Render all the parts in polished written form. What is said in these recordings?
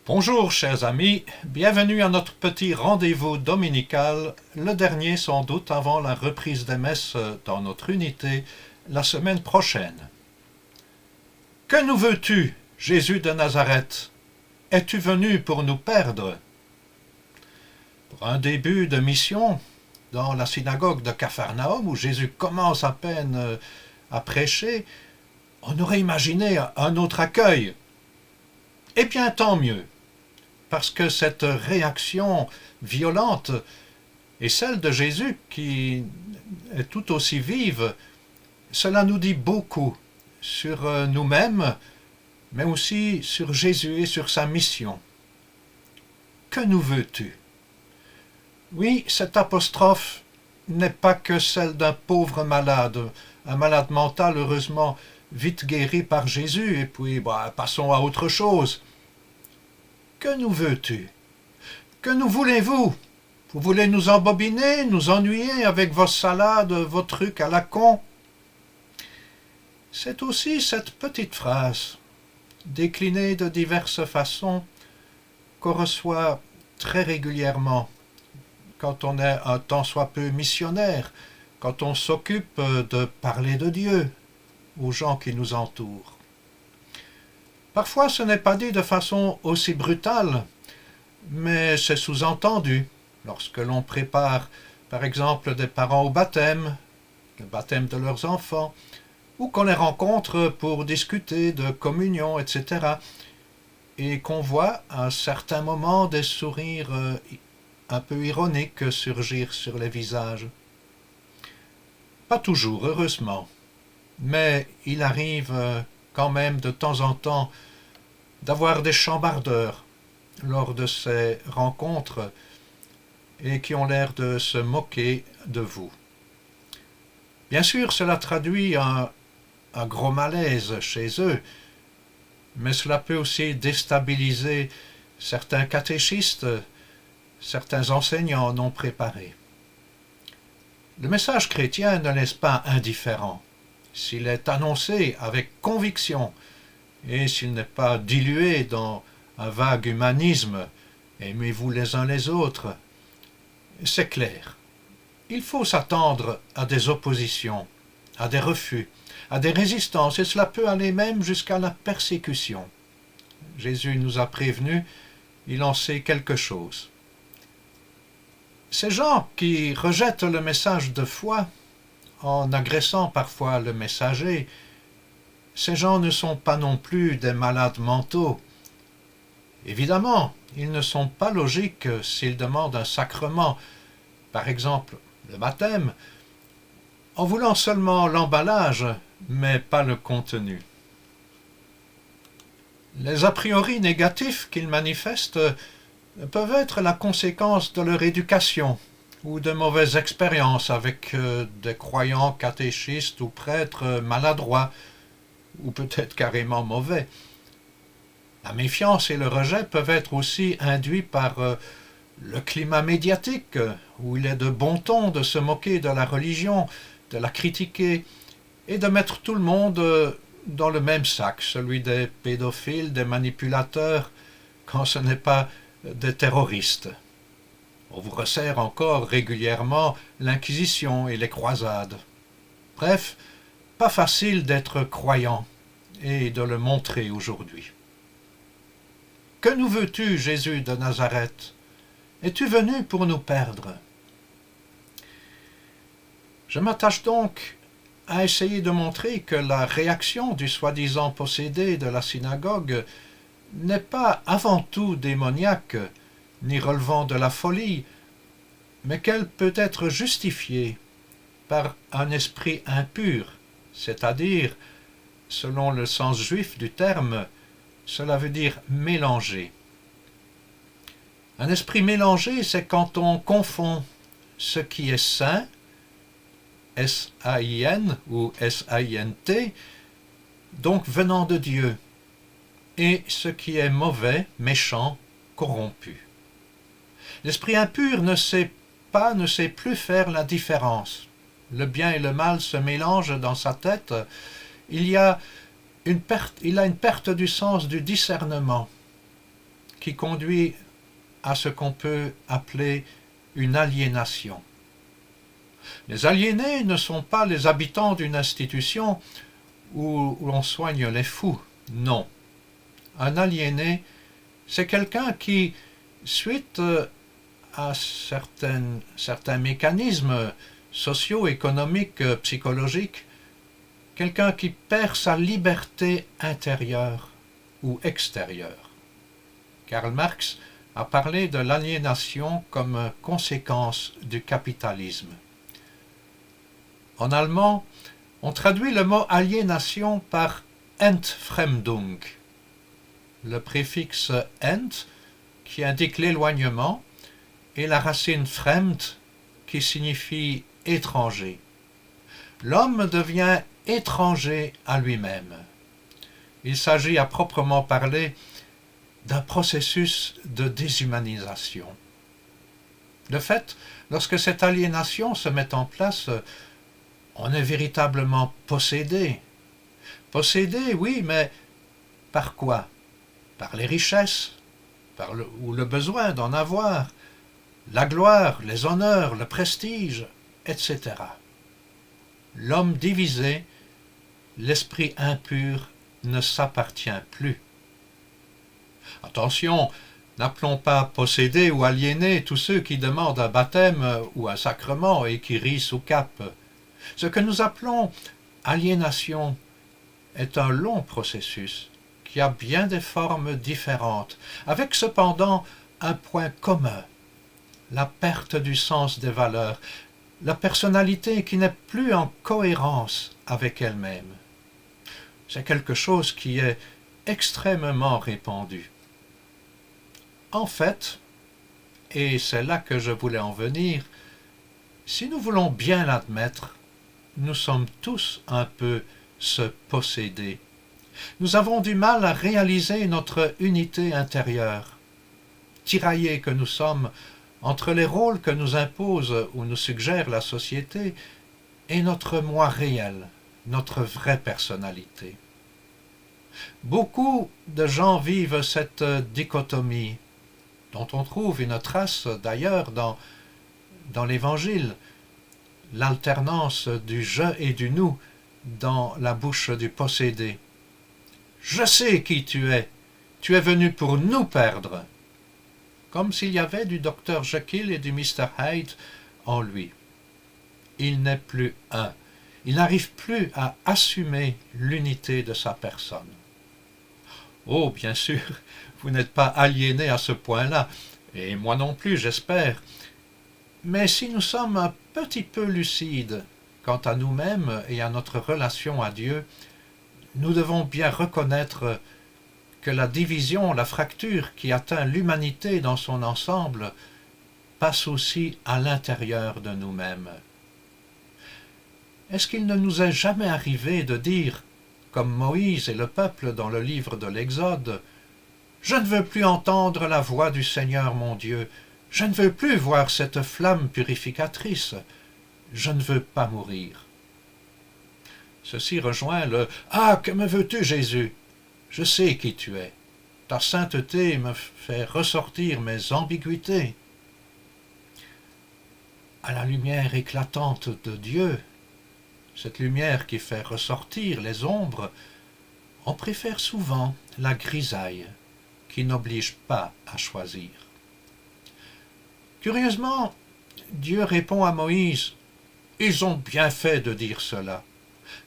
Bonjour chers amis, bienvenue à notre petit rendez-vous dominical, le dernier sans doute avant la reprise des messes dans notre unité la semaine prochaine. Que nous veux-tu, Jésus de Nazareth? Es-tu venu pour nous perdre? Pour un début de mission, dans la synagogue de Capharnaüm, où Jésus commence à peine à prêcher, on aurait imaginé un autre accueil. Eh bien, tant mieux, parce que cette réaction violente est celle de Jésus qui est tout aussi vive. Cela nous dit beaucoup sur nous-mêmes, mais aussi sur Jésus et sur sa mission. Que nous veux-tu? Oui, cette apostrophe n'est pas que celle d'un pauvre malade, un malade mental heureusement vite guéri par Jésus, et puis passons à autre chose. Que nous veux-tu? Que nous voulez-vous? Vous voulez nous embobiner, nous ennuyer avec vos salades, vos trucs à la con? C'est aussi cette petite phrase, déclinée de diverses façons, qu'on reçoit très régulièrement quand on est un tant soit peu missionnaire, quand on s'occupe de parler de Dieu aux gens qui nous entourent. Parfois ce n'est pas dit de façon aussi brutale, mais c'est sous-entendu lorsque l'on prépare par exemple des parents au baptême, le baptême de leurs enfants, ou qu'on les rencontre pour discuter de communion, etc. Et qu'on voit à certains moments des sourires un peu ironiques surgir sur les visages. Pas toujours, heureusement, mais il arrive quand même de temps en temps d'avoir des chambardeurs lors de ces rencontres et qui ont l'air de se moquer de vous. Bien sûr, cela traduit un gros malaise chez eux, mais cela peut aussi déstabiliser certains catéchistes, certains enseignants non préparés. Le message chrétien ne laisse pas indifférent. S'il est annoncé avec conviction et s'il n'est pas dilué dans un vague humanisme, aimez-vous les uns les autres, c'est clair. Il faut s'attendre à des oppositions, à des refus, à des résistances, et cela peut aller même jusqu'à la persécution. Jésus nous a prévenus, il en sait quelque chose. Ces gens qui rejettent le message de foi, en agressant parfois le messager, ces gens ne sont pas non plus des malades mentaux. Évidemment, ils ne sont pas logiques s'ils demandent un sacrement, par exemple le baptême, en voulant seulement l'emballage, mais pas le contenu. Les a priori négatifs qu'ils manifestent peuvent être la conséquence de leur éducation ou de mauvaises expériences avec des croyants catéchistes ou prêtres maladroits, ou peut-être carrément mauvais. La méfiance et le rejet peuvent être aussi induits par le climat médiatique, où il est de bon ton de se moquer de la religion, de la critiquer, et de mettre tout le monde dans le même sac, celui des pédophiles, des manipulateurs, quand ce n'est pas des terroristes. On vous resserre encore régulièrement l'Inquisition et les croisades. Bref, pas facile d'être croyant et de le montrer aujourd'hui. Que nous veux-tu, Jésus de Nazareth? Es-tu venu pour nous perdre? Je m'attache donc à essayer de montrer que la réaction du soi-disant possédé de la synagogue n'est pas avant tout démoniaque, ni relevant de la folie, mais qu'elle peut être justifiée par un esprit impur, c'est-à-dire, selon le sens juif du terme, cela veut dire mélanger. Un esprit mélangé, c'est quand on confond ce qui est saint, S-A-I-N ou S-A-I-N-T, donc venant de Dieu, et ce qui est mauvais, méchant, corrompu. L'esprit impur ne sait plus faire la différence. Le bien et le mal se mélangent dans sa tête. Il a une perte du sens du discernement. qui conduit à ce qu'on peut appeler une aliénation. Les aliénés ne sont pas les habitants d'une institution où l'on soigne les fous, non. Un aliéné, c'est quelqu'un qui, suite à certains mécanismes socio-économiques, psychologiques, quelqu'un qui perd sa liberté intérieure ou extérieure. Karl Marx a parlé de l'aliénation comme conséquence du capitalisme. En allemand, on traduit le mot aliénation par Entfremdung. Le préfixe ent, qui indique l'éloignement, et la racine fremd, qui signifie étranger. L'homme devient étranger à lui-même. Il s'agit à proprement parler d'un processus de déshumanisation. De fait, lorsque cette aliénation se met en place, on est véritablement possédé. Possédé, oui, mais par quoi? Par les richesses, ou le besoin d'en avoir, la gloire, les honneurs, le prestige, etc. L'homme divisé, l'esprit impur ne s'appartient plus. Attention, n'appelons pas possédés ou aliénés tous ceux qui demandent un baptême ou un sacrement et qui rient sous cape. Ce que nous appelons aliénation est un long processus qui a bien des formes différentes, avec cependant un point commun, la perte du sens des valeurs, la personnalité qui n'est plus en cohérence avec elle-même. C'est quelque chose qui est extrêmement répandu. En fait, et c'est là que je voulais en venir, si nous voulons bien l'admettre, nous sommes tous un peu se posséder. Nous avons du mal à réaliser notre unité intérieure. Tiraillés que nous sommes entre les rôles que nous impose ou nous suggère la société et notre moi réel, notre vraie personnalité. Beaucoup de gens vivent cette dichotomie, dont on trouve une trace d'ailleurs dans l'Évangile, l'alternance du « je » et du « nous » dans la bouche du possédé. « Je sais qui tu es venu pour nous perdre », comme s'il y avait du Dr Jekyll et du Mr Hyde en lui. Il n'est plus un, il n'arrive plus à assumer l'unité de sa personne. Oh, bien sûr, vous n'êtes pas aliéné à ce point-là, et moi non plus, j'espère. Mais si nous sommes un petit peu lucides quant à nous-mêmes et à notre relation à Dieu, nous devons bien reconnaître que la division, la fracture qui atteint l'humanité dans son ensemble passe aussi à l'intérieur de nous-mêmes. Est-ce qu'il ne nous est jamais arrivé de dire, comme Moïse et le peuple dans le livre de l'Exode, « Je ne veux plus entendre la voix du Seigneur mon Dieu, je ne veux plus voir cette flamme purificatrice, je ne veux pas mourir. » Ceci rejoint le « Ah, que me veux-tu, Jésus? Je sais qui tu es. Ta sainteté me fait ressortir mes ambiguïtés. » À la lumière éclatante de Dieu, cette lumière qui fait ressortir les ombres, on préfère souvent la grisaille qui n'oblige pas à choisir. Curieusement, Dieu répond à Moïse, « Ils ont bien fait de dire cela.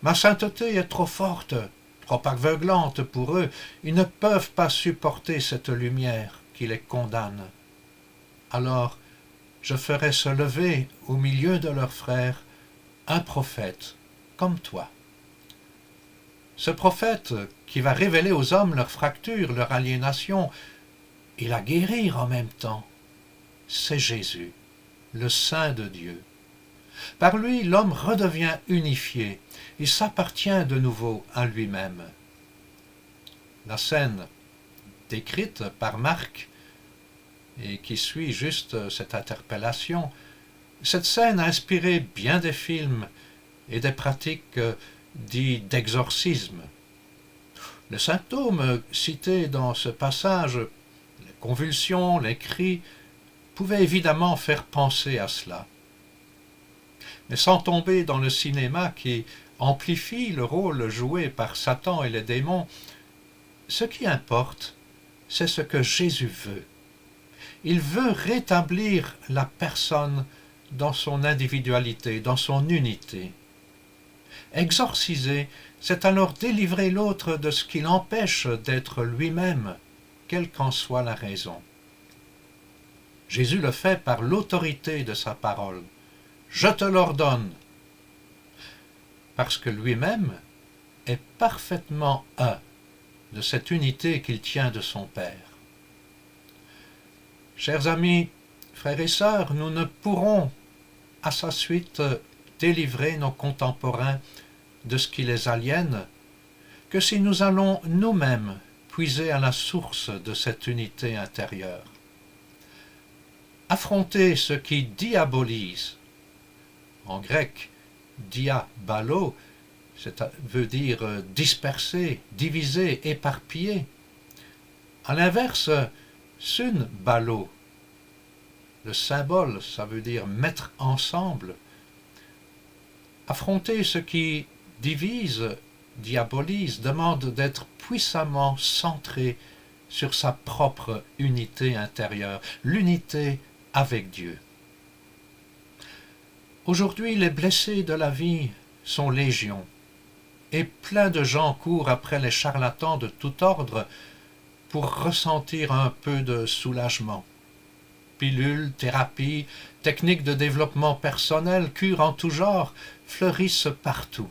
Ma sainteté est trop forte, trop aveuglante pour eux. Ils ne peuvent pas supporter cette lumière qui les condamne. Alors, je ferai se lever au milieu de leurs frères un prophète comme toi. » Ce prophète qui va révéler aux hommes leur fracture, leur aliénation, et la guérir en même temps, c'est Jésus, le Saint de Dieu. Par lui, l'homme redevient unifié, il s'appartient de nouveau à lui-même. La scène décrite par Marc, et qui suit juste cette interpellation, cette scène a inspiré bien des films et des pratiques dits d'exorcisme. Les symptômes cités dans ce passage, les convulsions, les cris pouvaient évidemment faire penser à cela. Mais sans tomber dans le cinéma qui amplifie le rôle joué par Satan et les démons, ce qui importe, c'est ce que Jésus veut. Il veut rétablir la personne dans son individualité, dans son unité. Exorciser, c'est alors délivrer l'autre de ce qui l'empêche d'être lui-même, quelle qu'en soit la raison. Jésus le fait par l'autorité de sa parole. « Je te l'ordonne » parce que lui-même est parfaitement un de cette unité qu'il tient de son Père. Chers amis, frères et sœurs, nous ne pourrons à sa suite délivrer nos contemporains de ce qui les aliène que si nous allons nous-mêmes puiser à la source de cette unité intérieure. Affronter ce qui diabolise, en grec diabalo, veut dire disperser, diviser, éparpiller. À l'inverse, sunbalo, le symbole, ça veut dire mettre ensemble. Affronter ce qui divise, diabolise, demande d'être puissamment centré sur sa propre unité intérieure, l'unité avec Dieu. Aujourd'hui, les blessés de la vie sont légion, et plein de gens courent après les charlatans de tout ordre pour ressentir un peu de soulagement. Pilules, thérapies, techniques de développement personnel, cures en tout genre fleurissent partout.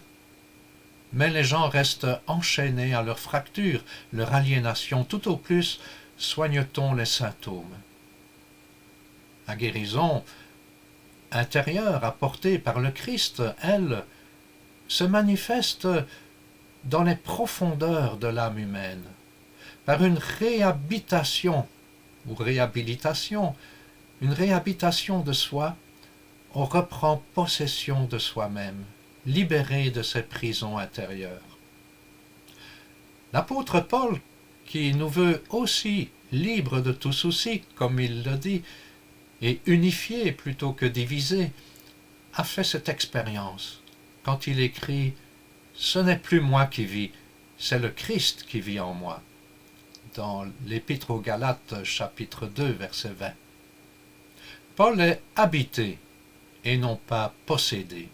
Mais les gens restent enchaînés à leurs fractures, leur aliénation. Tout au plus, soigne-t-on les symptômes. La guérison intérieure apportée par le Christ, elle, se manifeste dans les profondeurs de l'âme humaine, par une réhabilitation ou réhabilitation, une réhabilitation de soi, on reprend possession de soi-même, libéré de ses prisons intérieures. L'apôtre Paul, qui nous veut aussi libres de tout souci, comme il le dit, et unifiés plutôt que divisés, a fait cette expérience quand il écrit « Ce n'est plus moi qui vis, c'est le Christ qui vit en moi » dans l'Épître aux Galates, chapitre 2, verset 20. Paul est habité et non pas possédé.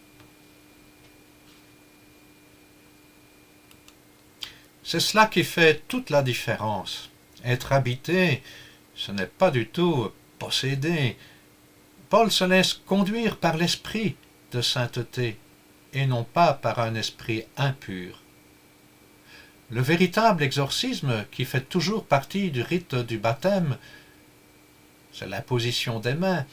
C'est cela qui fait toute la différence. Être habité, ce n'est pas du tout possédé. Paul se laisse conduire par l'esprit de sainteté et non pas par un esprit impur. Le véritable exorcisme, qui fait toujours partie du rite du baptême, c'est l'imposition des mains.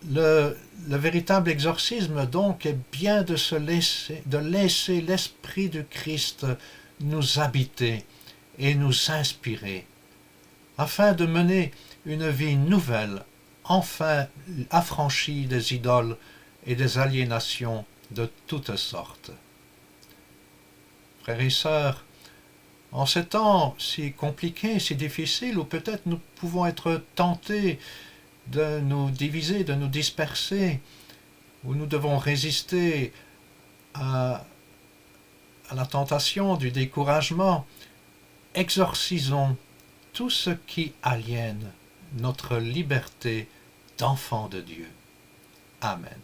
Le véritable exorcisme, donc, est bien de laisser l'Esprit du Christ nous habiter et nous inspirer, afin de mener une vie nouvelle, enfin affranchie des idoles et des aliénations de toutes sortes. Frères et sœurs, en ces temps si compliqués, si difficiles, où peut-être nous pouvons être tentés de nous diviser, de nous disperser, où nous devons résister à la tentation du découragement, exorcisons tout ce qui aliène notre liberté d'enfant de Dieu. Amen.